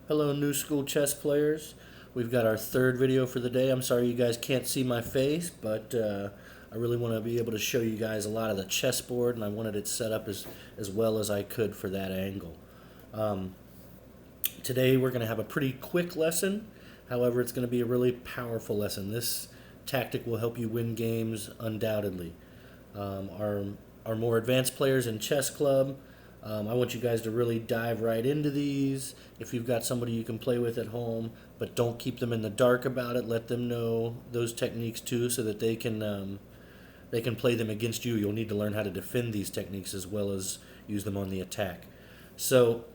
Hello, new school chess players. We've got our third video for the day. I'm sorry you guys can't see my face, but I really want to be able to show you guys a lot of the chessboard, and I wanted it set up as well as I could for that angle. Um, Today we're going to have a pretty quick lesson. However, it's going to be a really powerful lesson. This tactic will help you win games undoubtedly. Our more advanced players in chess club, I want you guys to really dive right into these. If you've got somebody you can play with at home, but don't keep them in the dark about it. Let them know those techniques too, so that they can play them against you. You'll need to learn how to defend these techniques as well as use them on the attack. So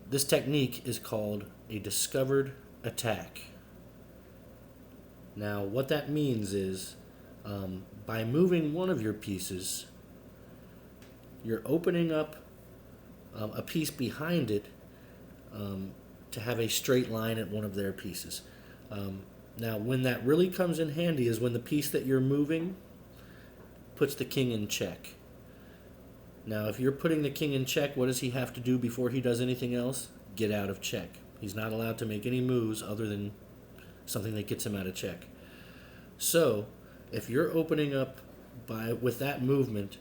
this technique is called a discovered attack. Now, what that means is by moving one of your pieces, you're opening up a piece behind it to have a straight line at one of their pieces. Now, when that really comes in handy is when the piece that you're moving puts the king in check. Now, if you're putting the king in check, what does he have to do before he does anything else? Get out of check. He's not allowed to make any moves other than something that gets him out of check. So, if you're opening up with that movement,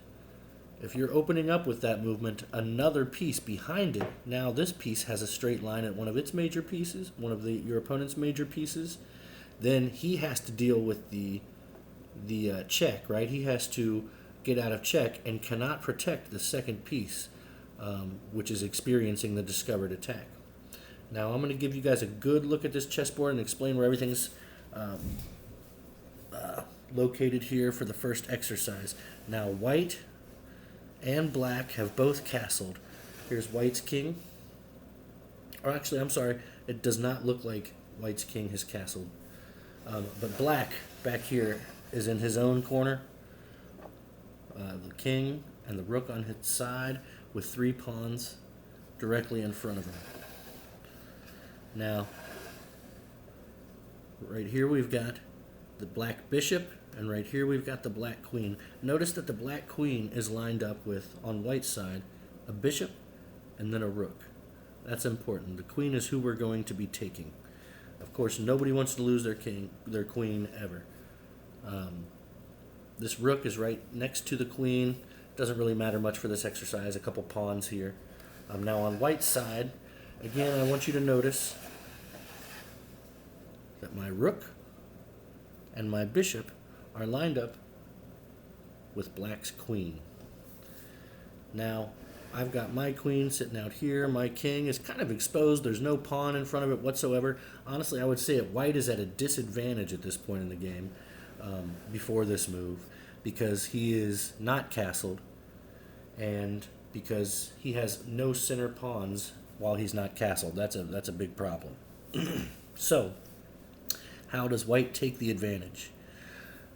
another piece behind it, now this piece has a straight line at one of its major pieces, your opponent's major pieces, then he has to deal with the check, right? He has to get out of check and cannot protect the second piece, which is experiencing the discovered attack. Now I'm going to give you guys a good look at this chessboard and explain where everything's located here for the first exercise. Now white and black have both castled. Here's white's king. Or actually, I'm sorry, it does not look like white's king has castled. But black back here is in his own corner. The king and the rook on his side with 3 pawns directly in front of him. Now, right here we've got the black bishop, and right here we've got the black queen. Notice that the black queen is lined up with, on white's side, a bishop and then a rook. That's important. The queen is who we're going to be taking. Of course, nobody wants to lose their queen ever. This rook is right next to the queen. Doesn't really matter much for this exercise. A couple pawns here. Now on white's side, again, I want you to notice that my rook and my bishop are lined up with black's queen. Now, I've got my queen sitting out here. My king is kind of exposed. There's no pawn in front of it whatsoever. Honestly, I would say that white is at a disadvantage at this point in the game before this move, because he is not castled and because he has no center pawns while he's not castled. That's a big problem. So, how does white take the advantage?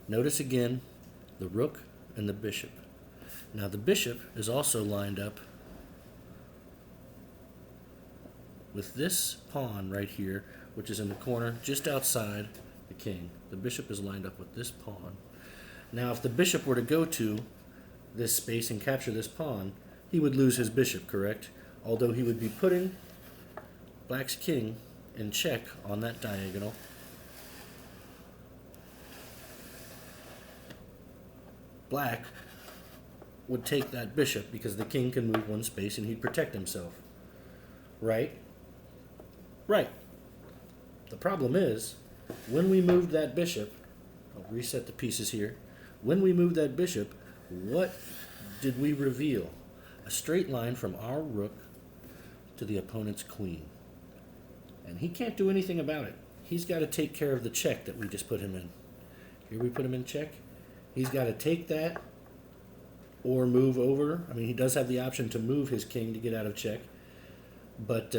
Notice again the rook and the bishop. Now the bishop is also lined up with this pawn right here, which is in the corner just outside the king. The bishop is lined up with this pawn. Now if the bishop were to go to this space and capture this pawn, he would lose his bishop, correct? Although he would be putting black's king in check on that diagonal. Black would take that bishop because the king can move one space and he'd protect himself. Right? Right. The problem is, when we moved that bishop, I'll reset the pieces here. When we moved that bishop, what did we reveal? A straight line from our rook to the opponent's queen. And he can't do anything about it. He's got to take care of the check that we just put him in. Here we put him in check. He's got to take that or move over. I mean, he does have the option to move his king to get out of check. But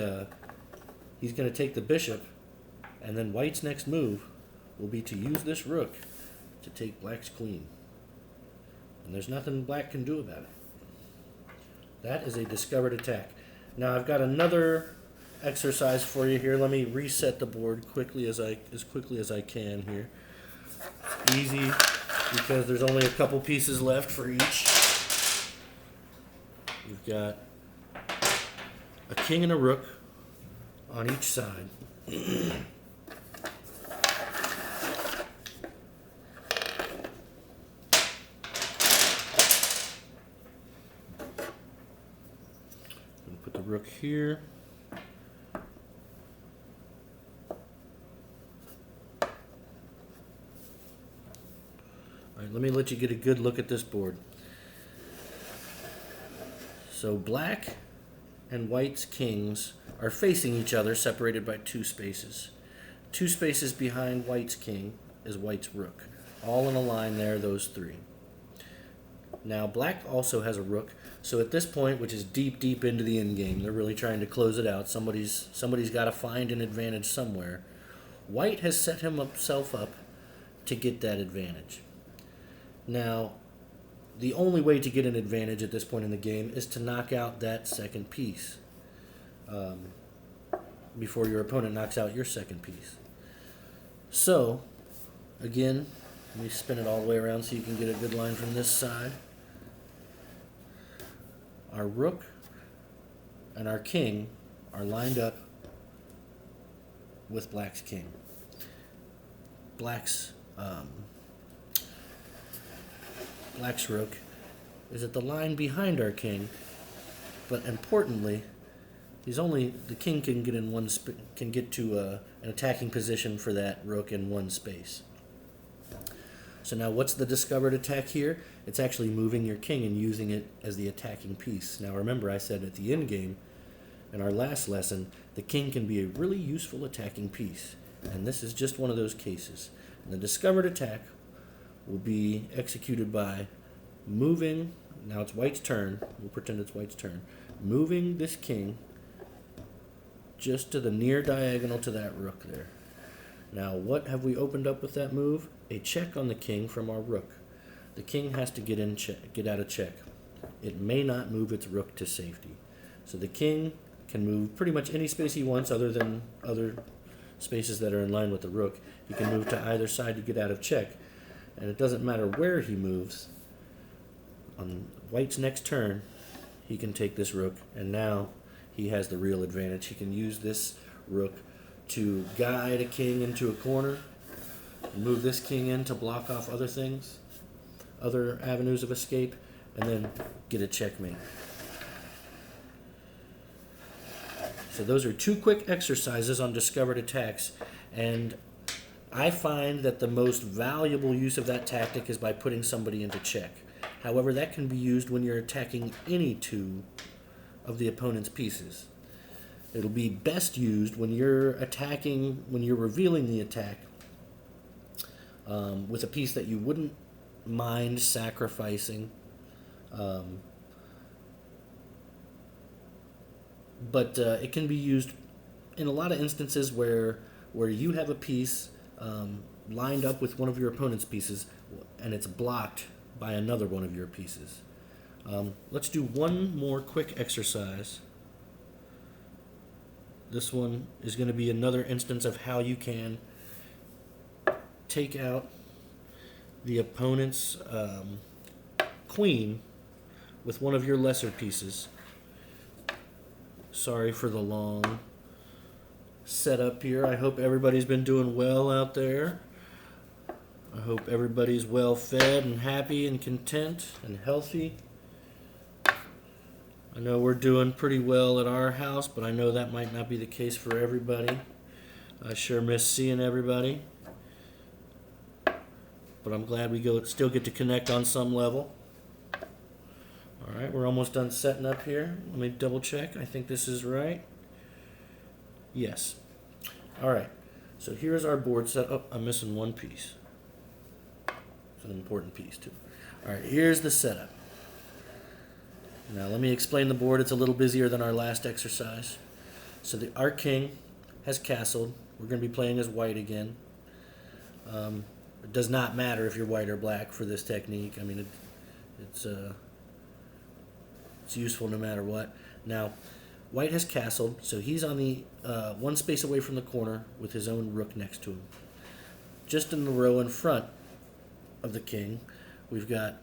he's going to take the bishop, and then white's next move will be to use this rook to take black's queen. And there's nothing black can do about it. That is a discovered attack. Now I've got another exercise for you here. Let me reset the board as quickly as I can here. Easy, because there's only a couple pieces left for each. You've got a king and a rook on each side. Put the rook here. All right, let me let you get a good look at this board. So black and white's kings are facing each other, separated by 2 spaces. 2 spaces behind white's king is white's rook. All in a line there, those 3. Now black also has a rook, so at this point, which is deep, deep into the end game, they're really trying to close it out. Somebody's got to find an advantage somewhere. White has set himself up to get that advantage. Now, the only way to get an advantage at this point in the game is to knock out that second piece before your opponent knocks out your second piece. So, again, let me spin it all the way around so you can get a good line from this side. Our rook and our king are lined up with black's king. Black's rook is at the line behind our king, but importantly, the king can get to an attacking position for that rook in 1 space. So now what's the discovered attack here? It's actually moving your king and using it as the attacking piece. Now remember, I said at the end game, in our last lesson, the king can be a really useful attacking piece. And this is just one of those cases. And the discovered attack will be executed by moving, now it's white's turn, we'll pretend it's white's turn, moving this king just to the near diagonal to that rook there. Now what have we opened up with that move? A check on the king from our rook. The king has to get out of check. It may not move its rook to safety. So the king can move pretty much any space he wants other than other spaces that are in line with the rook. He can move to either side to get out of check. And it doesn't matter where he moves. On white's next turn, he can take this rook, and now he has the real advantage. He can use this rook to guide a king into a corner, move this king in to block off other things, other avenues of escape, and then get a checkmate. So those are 2 quick exercises on discovered attacks, and I find that the most valuable use of that tactic is by putting somebody into check. However, that can be used when you're attacking any 2 of the opponent's pieces. It'll be best used when you're revealing the attack with a piece that you wouldn't mind sacrificing. But it can be used in a lot of instances where you have a piece lined up with one of your opponent's pieces and it's blocked by another one of your pieces. Let's do one more quick exercise. This one is going to be another instance of how you can take out the opponent's queen with one of your lesser pieces. Sorry for the long setup here. I hope everybody's been doing well out there. I hope everybody's well fed and happy and content and healthy. I know we're doing pretty well at our house, but I know that might not be the case for everybody. I sure miss seeing everybody. But I'm glad we still get to connect on some level. All right, we're almost done setting up here. Let me double check. I think this is right. Yes. All right, so here's our board set up. I'm missing one piece. It's an important piece too. All right, here's the setup. Now let me explain the board. It's a little busier than our last exercise. So our king has castled. We're going to be playing as white again. It does not matter if you're white or black for this technique. I mean, it's useful no matter what. Now, white has castled, so he's on the one space away from the corner with his own rook next to him. Just in the row in front of the king, we've got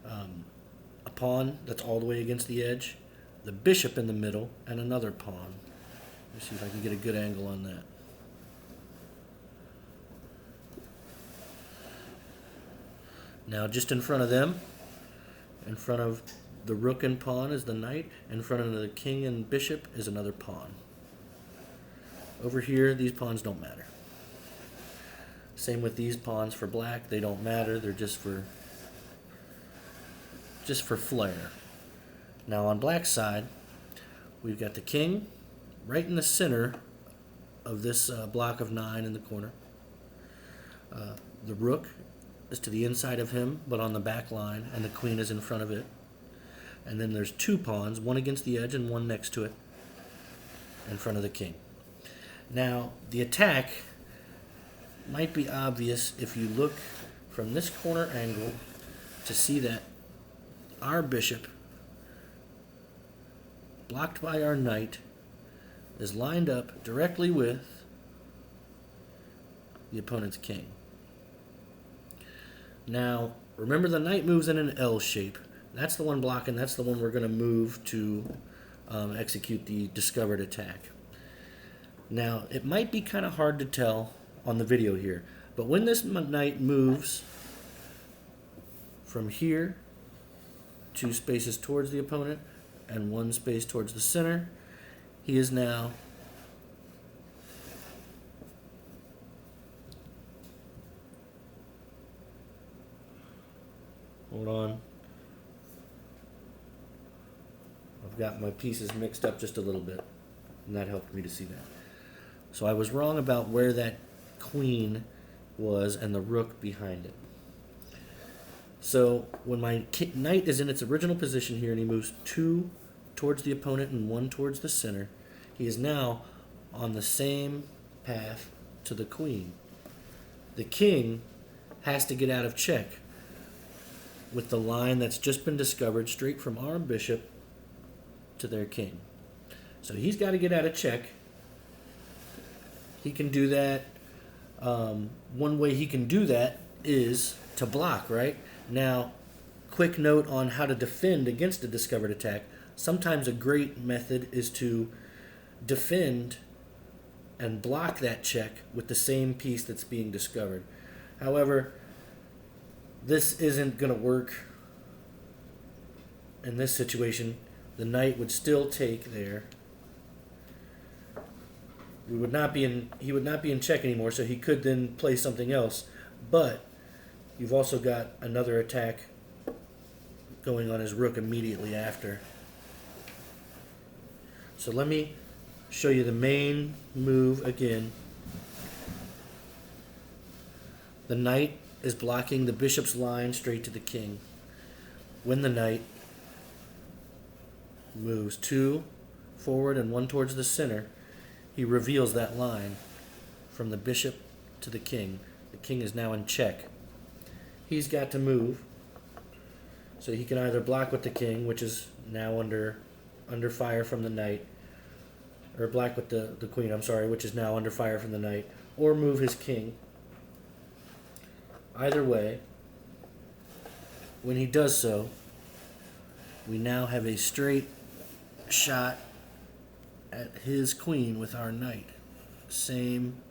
a pawn that's all the way against the edge, the bishop in the middle, and another pawn. Let's see if I can get a good angle on that. Now just in front of them, in front of the rook and pawn is the knight, in front of the king and bishop is another pawn. Over here, these pawns don't matter. Same with these pawns for black, they don't matter, they're just for flair. Now on black's side, we've got the king right in the center of this block of 9 in the corner. The rook is to the inside of him, but on the back line, and the queen is in front of it. And then there's 2 pawns, one against the edge and one next to it, in front of the king. Now, the attack might be obvious if you look from this corner angle to see that our bishop, blocked by our knight, is lined up directly with the opponent's king. Now, remember the knight moves in an L shape. That's the one blocking, that's the one we're going to move to execute the discovered attack. Now, it might be kind of hard to tell on the video here, but when this knight moves from here 2 spaces towards the opponent and 1 space towards the center, he is now hold on. I've got my pieces mixed up just a little bit, and that helped me to see that. So I was wrong about where that queen was and the rook behind it. So when my knight is in its original position here and he moves 2 towards the opponent and 1 towards the center, he is now on the same path to the queen. The king has to get out of check with the line that's just been discovered straight from our bishop to their king. So he's got to get out of check. He can do that. One way he can do that is to block, right? Now, quick note on how to defend against a discovered attack. Sometimes a great method is to defend and block that check with the same piece that's being discovered. However, this isn't going to work in this situation. The knight would still take there. He would not be in check anymore, so he could then play something else. But you've also got another attack going on his rook immediately after. So let me show you the main move again. The knight is blocking the bishop's line straight to the king. When the knight moves 2 forward and 1 towards the center, he reveals that line from the bishop to the king. The king is now in check. He's got to move, so he can either block with the king, which is now under fire from the knight, or block with the queen, which is now under fire from the knight, or move his king. Either way, when he does so, we now have a straight shot at his queen with our knight. Same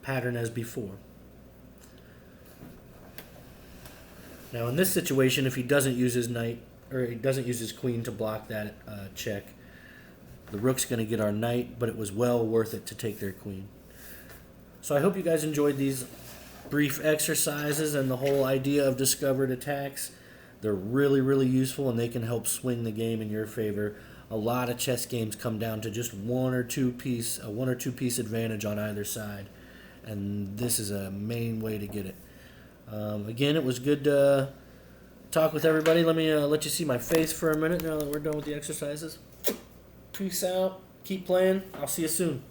pattern as before. Now in this situation, if he doesn't use his knight, or he doesn't use his queen to block that check, the rook's going to get our knight, but it was well worth it to take their queen. So I hope you guys enjoyed these brief exercises and the whole idea of discovered attacks. They're really, really useful, and they can help swing the game in your favor. A lot of chess games come down to just one or two piece advantage on either side, and this is a main way to get it. Again, it was good to talk with everybody. Let me let you see my face for a minute now that we're done with the exercises. Peace out. Keep playing. I'll see you soon.